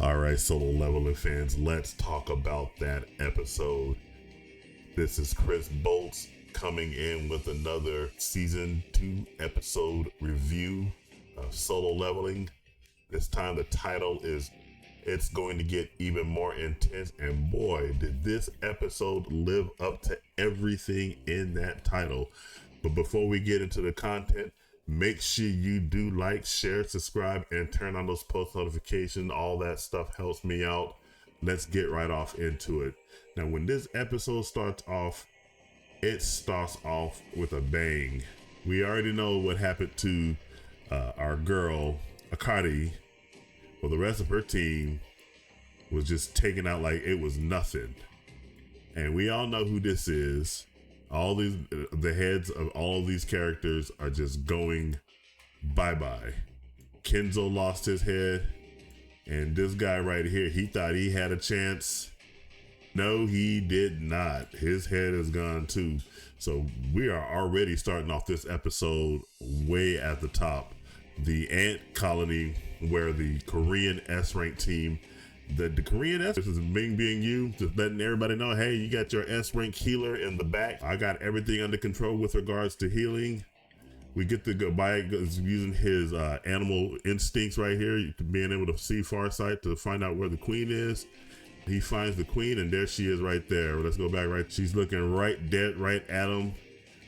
All right, Solo Leveling fans, let's talk about that episode. This is Chris Bolts coming in with another season 2 episode review of Solo Leveling. This time the title is It's Going to Get Even More Intense, and boy, did this episode live up to everything in that title. But before we get into the content, make sure you do like, share, subscribe, and turn on those post notifications. All that stuff helps me out. Let's get right off into it. Now, when this episode starts off, it starts off with a bang. We already know what happened to our girl, Akari. Well, the rest of her team was just taken out like it was nothing. And we all know who this is. All these, the heads of all of these characters are just going bye-bye. Kenzo lost his head, and this guy right here, he thought he had a chance. No, he did not. His head is gone too. So we are already starting off this episode way at the top. The ant colony, where the Korean S-rank team, the Korean S, this is being you, just letting everybody know, hey, you got your S-rank healer in the back. I got everything under control with regards to healing. We get to go by using his animal instincts right here, being able to see far sight to find out where the queen is. He finds the queen, and there she is right there. Let's go back right. She's looking right dead right at him.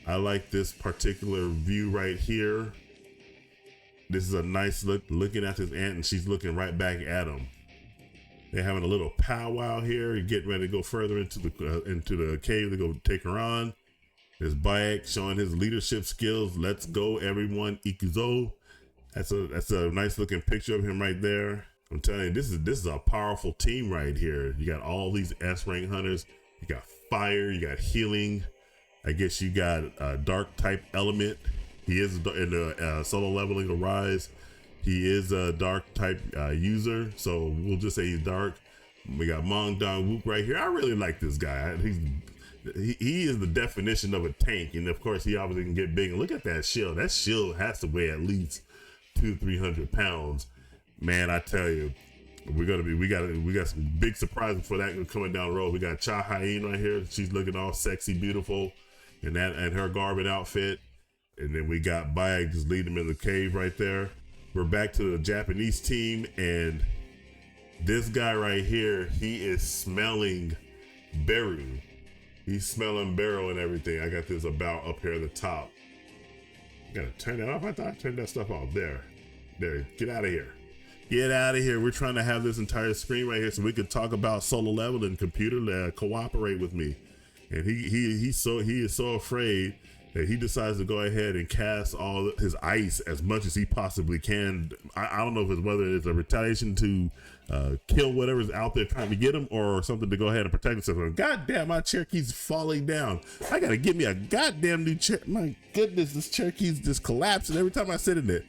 I like this particular view right here. This is a nice look, looking at this ant, and she's looking right back at him. They're having a little powwow here, getting ready to go further into the cave to go take her on. There's Bayek showing his leadership skills. Let's go, everyone. Ikuzo. That's a nice looking picture of him right there. I'm telling you, this is a powerful team right here. You got all these S rank hunters. You got fire. You got healing. I guess you got a dark type element. He is in the Solo Leveling Arise. He is a dark type user, so we'll just say he's dark. We got Mong Dong Wook right here. I really like this guy. He is the definition of a tank, and of course he obviously can get big. And look at that shield. That shield has to weigh at least 200-300 pounds. Man, I tell you, we got some big surprises for that coming down the road. We got Cha Hain right here. She's looking all sexy, beautiful, and her garment outfit. And then we got Bayek just leading him in the cave right there. We're back to the Japanese team, and this guy right here, he is smelling Beru. He's smelling Beru and everything. I got this about up here at the top. Gotta turn that off. I thought I turned that stuff off. There. Get out of here. Get out of here. We're trying to have this entire screen right here so we could talk about Solo Leveling. Computer, cooperate with me. And he is so afraid that he decides to go ahead and cast all his ice as much as he possibly can. I don't know whether it's a retaliation to kill whatever's out there trying to get him, or something to go ahead and protect himself. God damn, my chair keeps falling down. I gotta get me a goddamn new chair. My goodness, this chair keeps just collapsing every time I sit in it.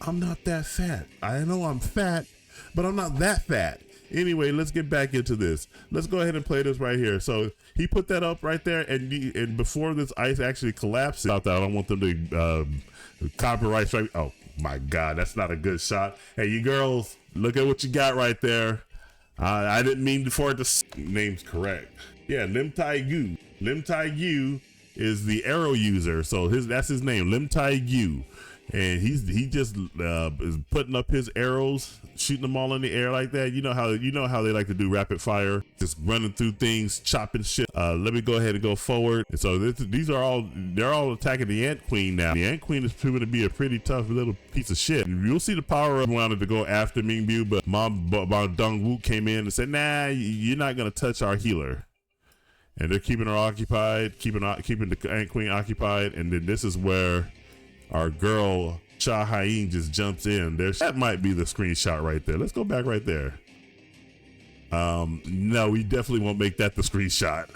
I'm not that fat. I know I'm fat, but I'm not that fat. Anyway, let's get back into this. Let's go ahead and play this right here. So he put that up right there, and before this ice actually collapses, I don't want them to copyright strike. Oh my God, that's not a good shot. Hey, you girls, look at what you got right there. I didn't mean for it to name's correct. Yeah, Lim Tai Gu. Lim Tai Gu is the arrow user, so that's his name, Lim Tai Gu. And he just is putting up his arrows, shooting them all in the air like that. You know how they like to do rapid fire, just running through things, chopping shit. Let me go ahead and go forward. And so they're all attacking the Ant Queen now. The Ant Queen is proving to be a pretty tough little piece of shit. You'll see the power of wanted to go after Mingbu, but Mom Dong Wook came in and said, "Nah, you're not gonna touch our healer." And they're keeping her occupied, keeping the Ant Queen occupied. And then this is where our girl Cha Hain just jumps in. That might be the screenshot right there. Let's go back right there. No, we definitely won't make that the screenshot.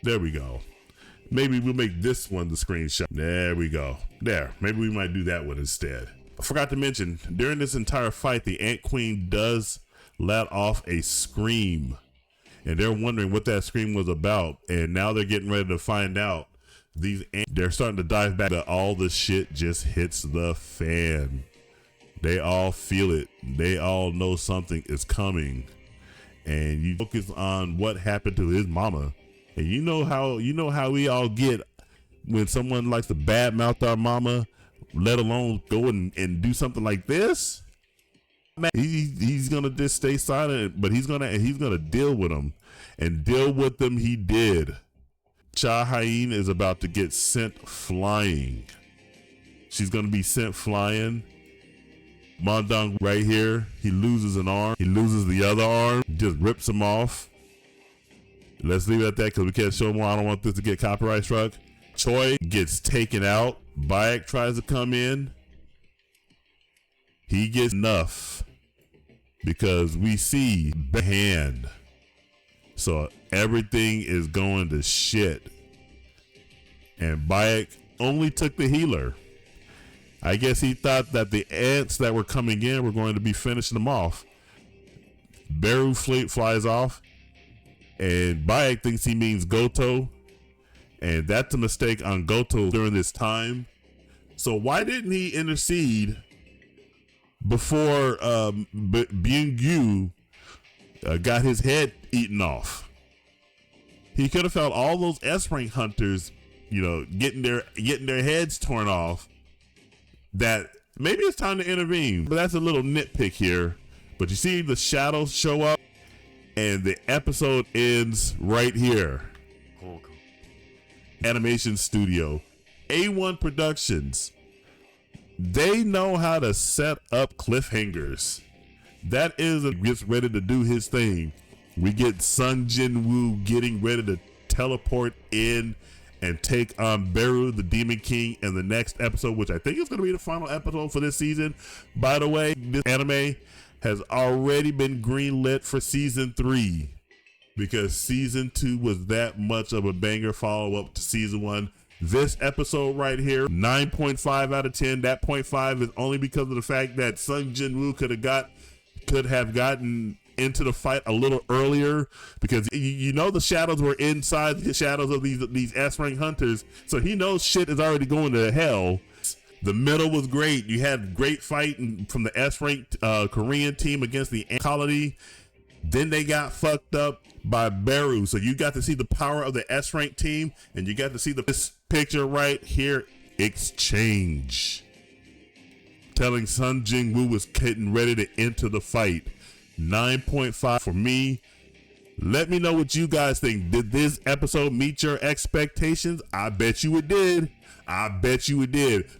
There we go. Maybe we'll make this one the screenshot. There we go. There. Maybe we might do that one instead. I forgot to mention, during this entire fight, the Ant Queen does let off a scream. And they're wondering what that scream was about. And now they're getting ready to find out. They're starting to dive back. All the shit just hits the fan. They all feel it. They all know something is coming. And you focus on what happened to his mama. And you know how we all get when someone likes to badmouth our mama, let alone go and do something like this. Man, he's gonna just stay silent, but he's gonna deal with them, and deal with them he did. Cha Hain is about to get sent flying. She's gonna be sent flying. Mondong right here, he loses an arm. He loses the other arm, just rips him off. Let's leave it at that because we can't show more. I don't want this to get copyright struck. Choi gets taken out. Bayek tries to come in. He gets enough because we see the hand. So everything is going to shit. And Bayek only took the healer. I guess he thought that the ants that were coming in were going to be finishing them off. Beru flies off, and Bayek thinks he means Goto, and that's a mistake on Goto during this time. So why didn't he intercede before Byung-gyu got his head eaten off? He could have felt all those S-rank hunters, getting their heads torn off. That maybe it's time to intervene, but that's a little nitpick here. But you see the shadows show up, and the episode ends right here. Animation Studio, A1 Productions. They know how to set up cliffhangers. That is gets ready to do his thing. We get Sung Jin-woo getting ready to teleport in and take on Beru, the Demon King, in the next episode, which I think is going to be the final episode for this season. By the way, this anime has already been greenlit for season 3 because season 2 was that much of a banger follow-up to season 1. This episode right here, 9.5 out of 10. That 0.5 is only because of the fact that Sung Jin-woo could have gotten into the fight a little earlier, because the shadows were inside the shadows of these S-rank hunters, so he knows shit is already going to hell. The middle was great. You had great fight from the S-rank Korean team against the Ant Colony. Then they got fucked up by Beru, so you got to see the power of the S-rank team, and you got to see this picture right here, exchange, telling Sung Jin-woo was getting ready to enter the fight. 9.5 for me. Let me know what you guys think. Did this episode meet your expectations? I bet you it did.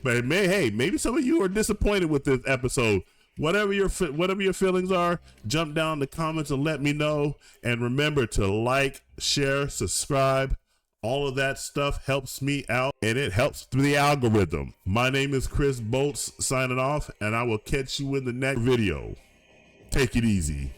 But maybe some of you are disappointed with this episode. Whatever your feelings are, jump down in the comments and let me know. And remember to like, share, subscribe. All of that stuff helps me out, and it helps through the algorithm. My name is Chris Bolts, signing off, and I will catch you in the next video. Take it easy.